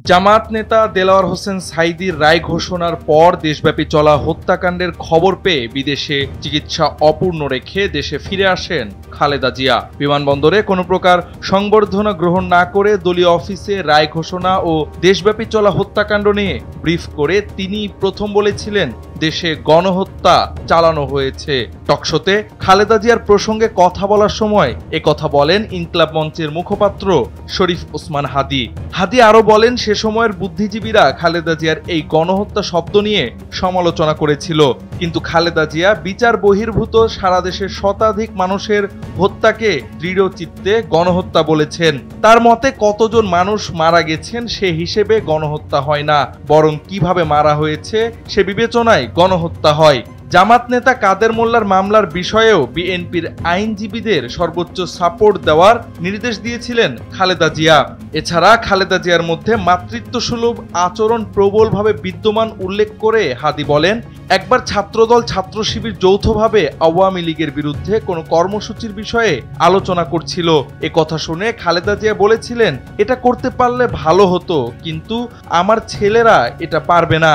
জামায়াত নেতা দেলোয়ার হোসেন সাঈদীর রায় ঘোষণার পর দেশব্যাপী চলা হত্যাকাণ্ডের খবর পেয়ে বিদেশে চিকিৎসা অপূর্ণ রেখে দেশে ফিরে আসেন খালেদা জিয়া। বিমানবন্দরে কোনো প্রকার সংবর্ধনা গ্রহণ না করে দলীয় অফিসে রায় ঘোষণা ও দেশব্যাপী চলা হত্যাকাণ্ড নিয়ে ব্রিফ করে তিনি প্রথম বলেছিলেন দেশে গণহত্যা চালানো হয়েছে। টকশোতে খালেদা জিয়ার প্রসঙ্গে কথা বলার সময় একথা বলেন ইনকিলাব মঞ্চের মুখপাত্র শরীফ ওসমান হাদী। হাদী আরও বলেন, সে সময়ের বুদ্ধিজীবীরা খালেদা জিয়ার এই গণহত্যা শব্দ নিয়ে সমালোচনা করেছিল, কিন্তু খালেদা জিয়া বিচার বহির্ভূত সারা দেশের শতাধিক মানুষের হত্যাকে দৃঢ় চিত্তে গণহত্যা বলেছেন। তার মতে কতজন মানুষ মারা গেছেন সে হিসেবে গণহত্যা হয় না, বরং কিভাবে মারা হয়েছে সে বিবেচনায় গণহত্যা হয়। জামাত নেতা কাদের মোল্লার মামলার বিষয়েও বিএনপির আইনজীবীদের সর্বোচ্চ সাপোর্ট দেওয়ার নির্দেশ দিয়েছিলেন খালেদা জিয়া। এছাড়া খালেদা জিয়ার মধ্যে মাতৃত্বসুলভ আচরণ প্রবলভাবে বিদ্যমান উল্লেখ করে হাদী বলেন, একবার ছাত্রদল ছাত্র শিবির যৌথভাবে আওয়ামী লীগের বিরুদ্ধে কোনো কর্মসূচির বিষয়ে আলোচনা করছিল। এ কথা শুনে খালেদা জিয়া বলেছিলেন, এটা করতে পারলে ভালো হতো, কিন্তু আমার ছেলেরা এটা পারবে না।